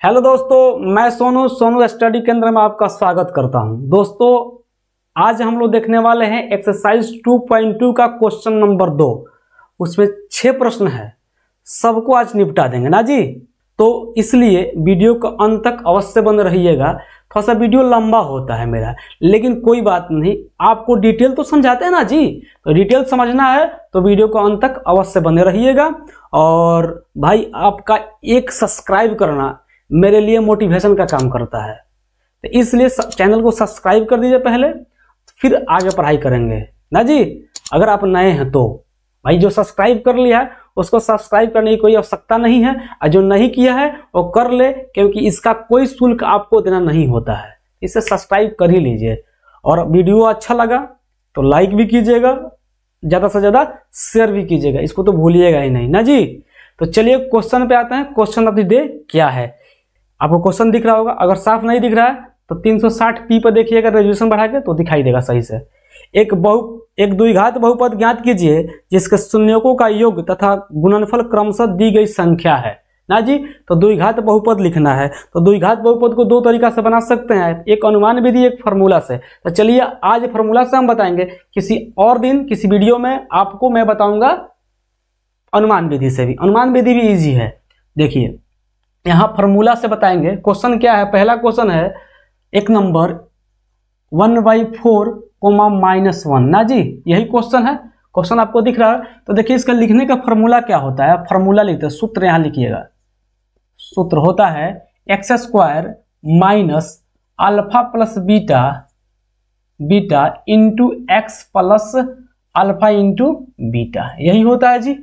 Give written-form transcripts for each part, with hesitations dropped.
Hello दोस्तों, मैं Sonu study केंद्र में आपका स्वागत करता हूं। दोस्तों, आज हम लोग देखने वाले हैं एक्सरसाइज 2.2 का क्वेश्चन नंबर 2। उसमें 6 प्रश्न है, सबको आज निपटा देंगे ना जी। तो इसलिए वीडियो को अंत तक अवश्य बन रहिएगा। थोड़ा सा वीडियो लंबा होता है मेरा, लेकिन कोई बात नहीं, आपको डिटेल तो समझाते हैं ना जी। तो डिटेल समझना है तो वीडियो को अंत तक अवश्य बने रहिएगा। और भाई, आपका एक सब्सक्राइब करना मेरे लिए मोटिवेशन का काम करता है, तो इसलिए चैनल को सब्सक्राइब कर दीजिए पहले, फिर आगे पढ़ाई करेंगे ना जी। अगर आप नए हैं तो भाई, जो सब्सक्राइब कर लिया है उसको सब्सक्राइब करने की कोई आवश्यकता नहीं है, और जो नहीं किया है वो कर ले, क्योंकि इसका कोई शुल्क आपको देना नहीं होता है। इसे सब्सक्राइब कर ही लीजिए। और वीडियो अच्छा लगा तो लाइक भी कीजिएगा, ज़्यादा से ज़्यादा शेयर भी कीजिएगा, इसको तो भूलिएगा ही नहीं ना जी। तो चलिए क्वेश्चन पे आते हैं। क्वेश्चन ऑफ द डे क्या है, आपको क्वेश्चन दिख रहा होगा। अगर साफ नहीं दिख रहा है तो 360p पर देखिएगा, रेजोल्यूशन बढ़ा के, तो दिखाई देगा सही से। एक द्विघात बहुपद ज्ञात कीजिए जिसके शून्यकों का योग तथा गुणनफल क्रमशः दी गई संख्या है ना जी। तो द्विघात बहुपद लिखना है, तो द्विघात बहुपद को दो तरीका से बना सकते हैं, एक अनुमान विधि, एक फार्मूला से। तो चलिए आज फार्मूला से हम बताएंगे, किसी और दिन किसी वीडियो में आपको मैं बताऊंगा अनुमान विधि से भी। अनुमान विधि भी इजी है। देखिए यहाँ फार्मूला से बताएंगे। क्वेश्चन क्या है, पहला क्वेश्चन है एक नंबर 1/4 -1 ना जी, यही क्वेश्चन है। क्वेश्चन आपको दिख रहा है। तो देखिए इसका लिखने का फार्मूला क्या होता है, फार्मूला लिखते हैं, सूत्र यहाँ लिखिएगा। सूत्र होता है x² minus alpha plus beta into x plus alpha into beta, यही होता है जी।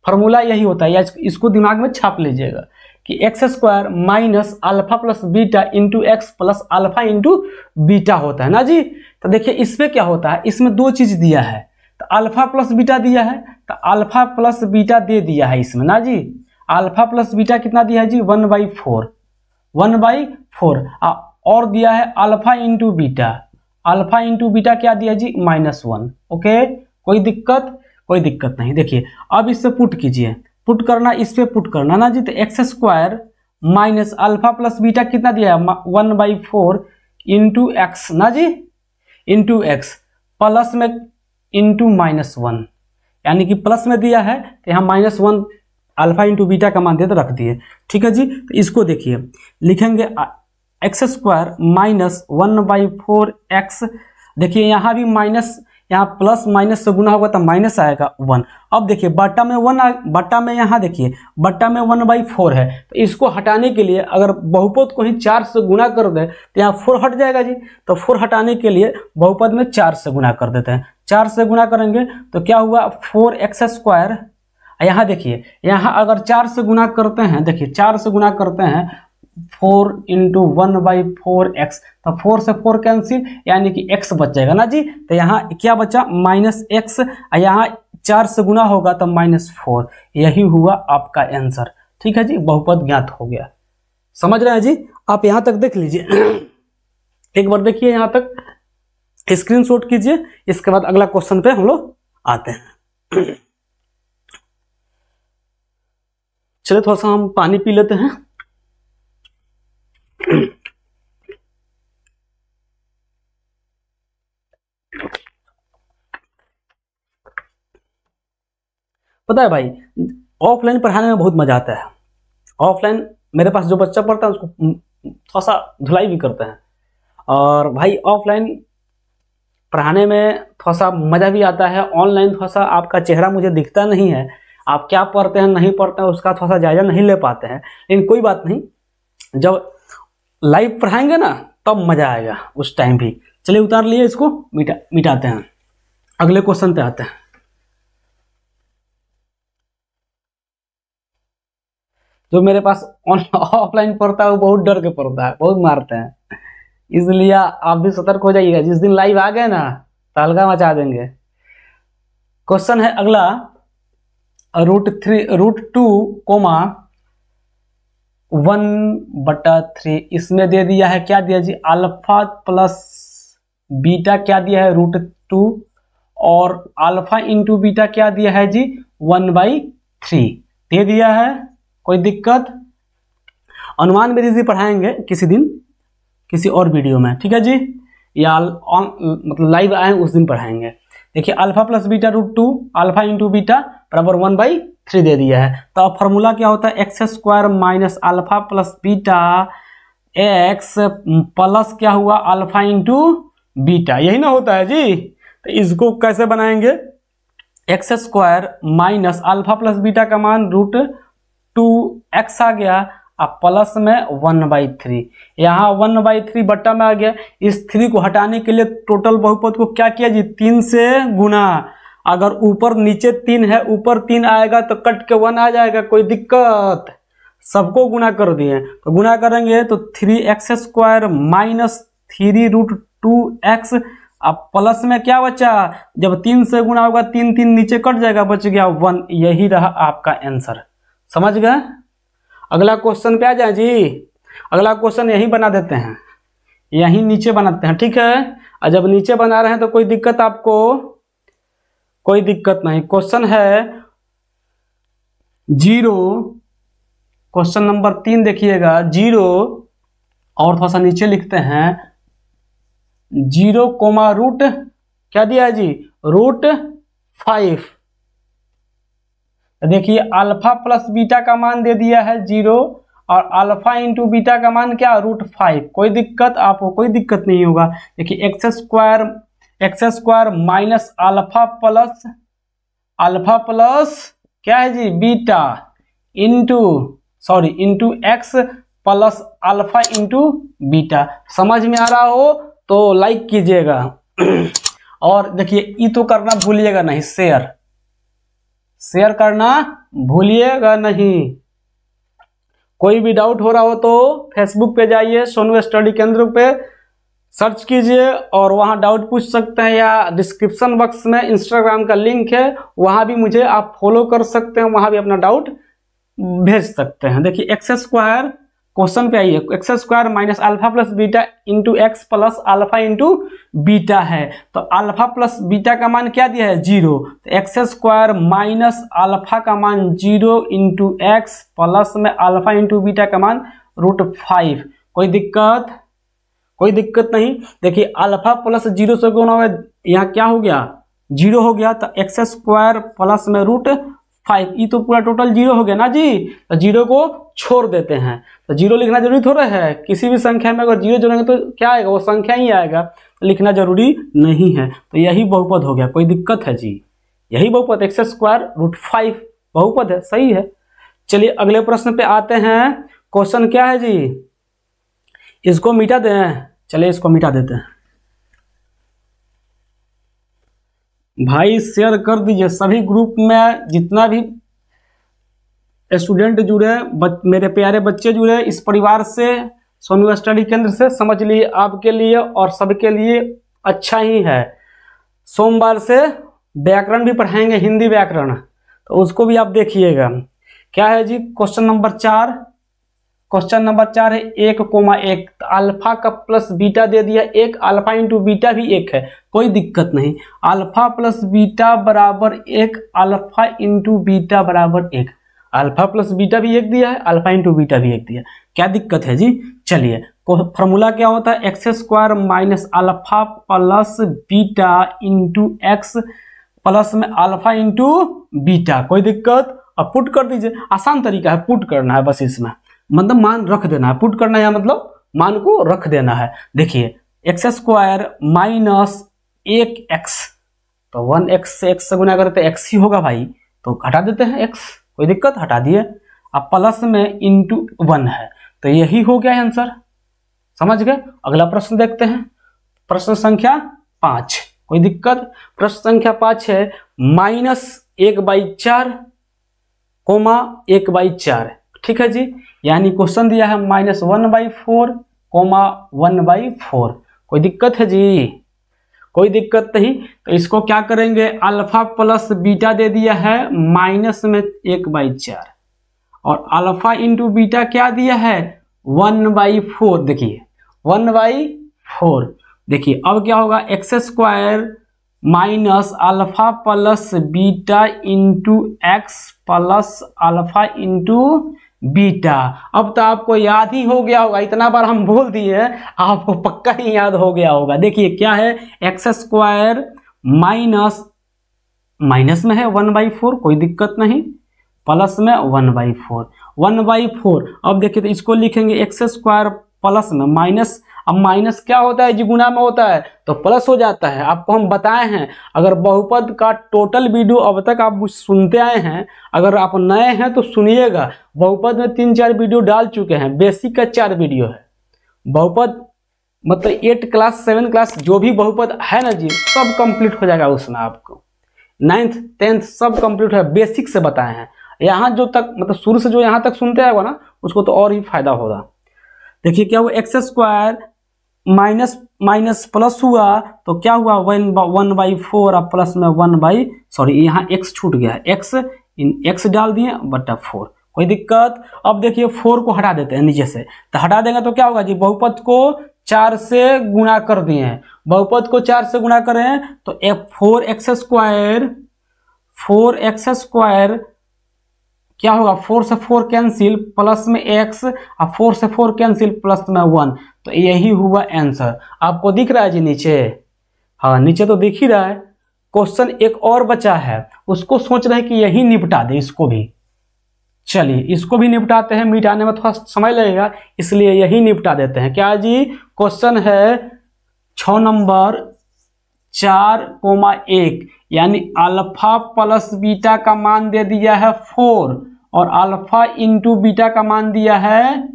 फार्मूला यही होता है, या इसको दिमाग में छाप लीजिएगा कि x² minus alpha plus beta into x plus alpha into beta होता है ना जी। तो देखिए इसमें क्या होता है, इसमें दो चीज दिया है, तो अल्फा प्लस बीटा दिया है, तो अल्फा प्लस बीटा दे दिया है इसमें ना जी। अल्फा प्लस बीटा कितना दिया है जी, 1/4 और दिया है alpha into beta. Alpha into beta क्या दिया जी, -1। ओके, कोई दिक्कत नहीं। देखिए अब इससे पुट कीजिए, पुट करना, इस पे पुट करना ना जी। तो x² minus alpha plus beta कितना दिया है, 1/4 इंटू एक्स ना जी, इंटू एक्स प्लस में इंटू -1, यानी कि प्लस में दिया है तो यहाँ -1 अल्फा इंटू बीटा का मान दे तो रख दिए। ठीक है जी। तो इसको देखिए लिखेंगे x² माइनस 1/4 एक्स। देखिए यहाँ भी माइनस, यहाँ प्लस माइनस से गुना होगा तो माइनस आएगा 1। अब देखिए बट्टा में 1, बट्टा में यहाँ देखिए बट्टा में 1/4 है, तो इसको हटाने के लिए अगर बहुपद को ही 4 से गुना कर दे तो यहाँ 4 हट जाएगा जी। तो 4 हटाने के लिए बहुपद में 4 से गुना कर देते हैं। 4 से गुना करेंगे तो क्या हुआ, 4x²। यहाँ देखिए, यहाँ अगर 4 से गुना करते हैं, देखिए 4 से गुना करते हैं 4 इंटू 1/4x, तो 4 से 4 कैंसिल, यानी कि x बच जाएगा ना जी। तो यहाँ क्या बचा, -x, यहाँ 4 से गुना होगा तो -4। यही हुआ आपका आंसर। ठीक है जी, बहुपद ज्ञात हो गया। समझ रहे हैं जी, आप यहाँ तक देख लीजिए। एक बार देखिए यहाँ तक, स्क्रीनशॉट कीजिए, इसके बाद अगला क्वेश्चन पे हम लोग आते हैं। चलिए थोड़ा सा हम पानी पी लेते हैं। पता है भाई, ऑफलाइन पढ़ाने में बहुत मजा आता है। ऑफलाइन मेरे पास जो बच्चा पढ़ता है उसको थोड़ा सा धुलाई भी करते हैं, और भाई ऑफलाइन पढ़ाने में थोड़ा सा मजा भी आता है। ऑनलाइन थोड़ा सा आपका चेहरा मुझे दिखता नहीं है, आप क्या पढ़ते हैं नहीं पढ़ते हैं उसका थोड़ा सा जायजा नहीं ले पाते हैं, लेकिन कोई बात नहीं, जब लाइव पढ़ाएंगे ना तब मजा आएगा उस टाइम भी। चलिए उतार लिए, इसको मिटाते हैं, अगले क्वेश्चन पे आते हैं। जो मेरे पास ऑफलाइन पढ़ता है वो बहुत डर के पढ़ता है, बहुत मारते हैं, इसलिए आप भी सतर्क हो जाइएगा। जिस दिन लाइव आ गए ना तो हल्का मचा देंगे। क्वेश्चन है अगला, √2, 1/3। इसमें दे दिया है, क्या दिया जी, अल्फा प्लस बीटा क्या दिया है, √2, और अल्फा इंटू बीटा क्या दिया है जी, 1/3 दे दिया है। कोई दिक्कत? अनुमान विधि पढ़ाएंगे किसी दिन किसी और वीडियो में, ठीक है जी, या मतलब लाइव आए उस दिन पढ़ाएंगे। देखिए alpha plus beta root 2 alpha into beta बराबर 1/3 दे दिया है। तो अब फॉर्मूला क्या होता है, x square minus alpha plus beta x plus क्या हुआ अल्फा इंटू बीटा, यही ना होता है जी। तो इसको कैसे बनाएंगे, x square minus alpha plus beta का मान रूट 2x आ गया, अब प्लस में 1/3, यहाँ 1/3 बट्टा में आ गया। इस 3 को हटाने के लिए टोटल बहुपद को क्या किया जी, 3 से गुना। अगर ऊपर नीचे 3 है, ऊपर 3 आएगा तो कट के 1 आ जाएगा, कोई दिक्कत, सबको गुना कर दिए। तो गुना करेंगे तो 3x square minus 3 root 2x, अब प्लस में क्या बचा, जब 3 से गुना होगा 3 3 नीचे कट जाएगा, बच गया 1। यही रहा आपका आंसर, समझ गए। अगला क्वेश्चन पे आ जाए जी। अगला क्वेश्चन यही बना देते हैं, यही नीचे बनाते हैं, ठीक है। और जब नीचे बना रहे हैं तो कोई दिक्कत आपको, कोई दिक्कत नहीं। क्वेश्चन है 0, क्वेश्चन नंबर 3 देखिएगा 0, और थोड़ा सा नीचे लिखते हैं 0 कोमा रूट क्या दिया है जी, रूट 5। देखिए अल्फा प्लस बीटा का मान दे दिया है 0 और अल्फा इंटू बीटा का मान क्या रूट 5। कोई दिक्कत आपको, कोई दिक्कत नहीं होगा। देखिए x square minus alpha plus क्या है जी beta into x plus alpha into beta. समझ में आ रहा हो तो लाइक कीजिएगा और देखिए ये तो करना भूलिएगा नहीं, शेयर करना भूलिएगा नहीं। कोई भी डाउट हो रहा हो तो फेसबुक पे जाइए, सोनू स्टडी केंद्र पे सर्च कीजिए और वहां डाउट पूछ सकते हैं, या डिस्क्रिप्शन बॉक्स में इंस्टाग्राम का लिंक है, वहां भी मुझे आप फॉलो कर सकते हैं, वहां भी अपना डाउट भेज सकते हैं। देखिए एक्स स्क्वायर, क्वेश्चन पे आइए, x square minus alpha plus beta into x plus alpha into beta है। तो अल्फा प्लस बीटा का मान क्या दिया है 0, तो एक्स स्क्वायर माइनस अल्फा का मान 0 इंटू एक्स प्लस में अल्फा इंटू बीटा का मान रूट 5। कोई दिक्कत, कोई दिक्कत नहीं। देखिए अल्फा प्लस 0 से गुणा हुआ, यहाँ क्या हो गया 0 हो गया, तो एक्स स्क्वायर प्लस में रूट 5, ये तो पूरा टोटल 0 हो गया ना जी। तो 0 को छोड़ देते हैं, तो 0 लिखना जरूरी थोड़ा है, किसी भी संख्या में अगर 0 जोड़ेंगे तो क्या आएगा, वो संख्या ही आएगा, तो लिखना जरूरी नहीं है। तो यही बहुपद हो गया, कोई दिक्कत है जी, यही बहुपद एक्स स्क्वायर रूट 5 बहुपद है, सही है। चलिए अगले प्रश्न पे आते हैं। क्वेश्चन क्या है जी, इसको मिटा दें, चलिए इसको मिटा देते हैं। भाई शेयर कर दीजिए सभी ग्रुप में, जितना भी स्टूडेंट जुड़े, मेरे प्यारे बच्चे जुड़े इस परिवार से, सोनू स्टडी केंद्र से, समझ लिए आपके लिए और सबके लिए अच्छा ही है। सोमवार से व्याकरण भी पढ़ाएंगे, हिंदी व्याकरण, तो उसको भी आप देखिएगा। क्या है जी, क्वेश्चन नंबर 4, क्वेश्चन नंबर 4 है 1,1, तो अल्फा का प्लस बीटा दे दिया 1, अल्फा इंटू बीटा भी 1 है, कोई दिक्कत नहीं। अल्फा प्लस बीटा बराबर 1, अल्फा इंटू बीटा बराबर 1, अल्फा प्लस बीटा भी 1 दिया है, अल्फा इंटू बीटा भी 1 दिया, क्या दिक्कत है जी। चलिए फॉर्मूला क्या होता है, x square minus alpha plus beta into x plus में अल्फा इंटू बीटा। कोई दिक्कत, अब पुट कर दीजिए, आसान तरीका है, पुट करना है बस, इसमें मतलब मान रख देना है, पुट करना है मतलब मान को रख देना है। देखिए एक्स स्क्वायर माइनस 1x, तो 1x से x से गुना करते x ही होगा भाई, तो हटा देते हैं x, कोई दिक्कत, हटा दिए। अब प्लस में इंटू 1 है, तो यही हो गया आंसर, समझ गए। अगला प्रश्न देखते हैं, प्रश्न संख्या 5, कोई दिक्कत। प्रश्न संख्या 5 है -1/4 कोमा 1/4, ठीक है जी। यानी क्वेश्चन दिया है -1/4 कोमा 1/4। कोई दिक्कत है जी, कोई दिक्कत नहीं। तो इसको क्या करेंगे, अल्फा प्लस बीटा दे दिया है माइनस में 1/4 और अल्फा इंटू बीटा क्या दिया है 1/4। देखिए 1/4, देखिए अब क्या होगा, x square minus alpha plus beta into x plus alpha into beta. अब तो आपको याद ही हो गया होगा, इतना बार हम बोल दिए आपको पक्का ही याद हो गया होगा। देखिए क्या है, एक्स स्क्वायर माइनस में है 1/4, कोई दिक्कत नहीं, प्लस में 1/4। अब देखिए तो इसको लिखेंगे एक्स स्क्वायर प्लस में माइनस। अब माइनस क्या होता है जी, गुना में होता है तो प्लस हो जाता है। आपको हम बताए हैं, अगर बहुपद का टोटल वीडियो अब तक आप सुनते आए हैं, अगर आप नए हैं तो सुनिएगा। बहुपद में 3-4 वीडियो डाल चुके हैं, बेसिक का 4 वीडियो है। बहुपद मतलब 8 क्लास 7 क्लास जो भी बहुपद है ना जी, सब कंप्लीट हो जाएगा उसमें। आपको 9th 10th सब कंप्लीट है, बेसिक से बताए हैं। यहाँ जो तक मतलब शुरू से जो यहाँ तक सुनते आएगा ना, उसको तो और ही फायदा होगा। देखिए क्या हुआ, एक्स स्क्वायर माइनस प्लस हुआ तो क्या हुआ 1/4 और प्लस में यहाँ x छूट गया, x डाल दिए बटा 4, कोई दिक्कत। अब देखिए 4 को हटा देते हैं नीचे से, तो हटा देंगे तो क्या होगा जी, बहुपद को 4 से गुणा कर दिए हैं। बहुपद को 4 से गुणा करें तो 4x स्क्वायर क्या होगा, 4 से 4 कैंसिल, प्लस में x और 4 से 4 कैंसिल, प्लस में 1। तो यही हुआ आंसर। आपको दिख रहा है जी नीचे? हाँ नीचे तो दिख ही रहा है। क्वेश्चन एक और बचा है, उसको सोच रहे हैं कि यही निपटा दे इसको भी। चलिए इसको भी निपटाते हैं, मिटाने में थोड़ा समय लगेगा इसलिए यही निपटा देते हैं। क्या जी, क्वेश्चन है 6 नंबर 4,1, यानी अल्फा प्लस बीटा का मान दे दिया है 4 और अल्फा इंटू बीटा का मान दिया है,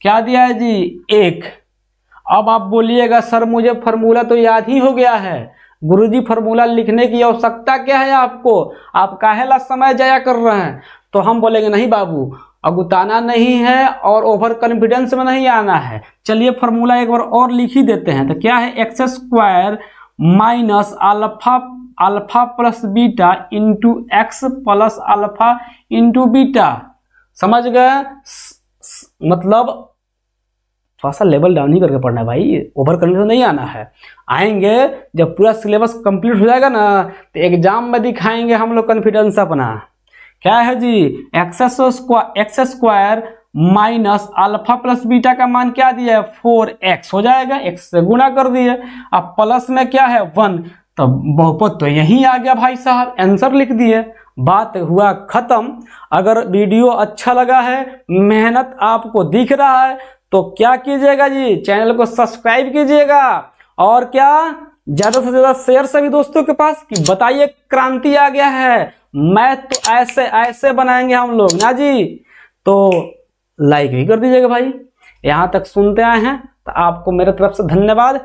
क्या दिया है जी, 1। अब आप बोलिएगा सर मुझे फार्मूला तो याद ही हो गया है, गुरुजी फार्मूला लिखने की आवश्यकता क्या है आपको, आप काहेला समय जाया कर रहे हैं। तो हम बोलेंगे नहीं बाबू, अगुताना नहीं है और ओवर कॉन्फिडेंस में नहीं आना है। चलिए फार्मूला एक बार और लिख ही देते हैं। तो क्या है, x square minus alpha plus beta into x plus alpha into beta. समझ गए? मतलब थोड़ा सा लेवल डाउन ही करके पढ़ना है भाई, ओवर कॉन्फिडेंस नहीं आना है। आएंगे जब पूरा सिलेबस कंप्लीट हो जाएगा ना, तो एग्जाम में दिखाएंगे हम लोग कॉन्फिडेंस अपना। क्या है जी, x square minus alpha plus beta का मान क्या दिया है, 4x हो जाएगा, x से गुणा कर दिए। अब प्लस में क्या है 1, तो बहुपद तो यही आ गया भाई साहब, आंसर लिख दिए, बात हुआ खत्म। अगर वीडियो अच्छा लगा है, मेहनत आपको दिख रहा है, तो क्या कीजिएगा जी, चैनल को सब्सक्राइब कीजिएगा और क्या ज्यादा से ज्यादा शेयर सभी दोस्तों के पास कि बताइए क्रांति आ गया है, मैथ तो ऐसे बनाएंगे हम लोग ना जी। तो लाइक भी कर दीजिएगा भाई, यहां तक सुनते आए हैं तो आपको मेरे तरफ से धन्यवाद।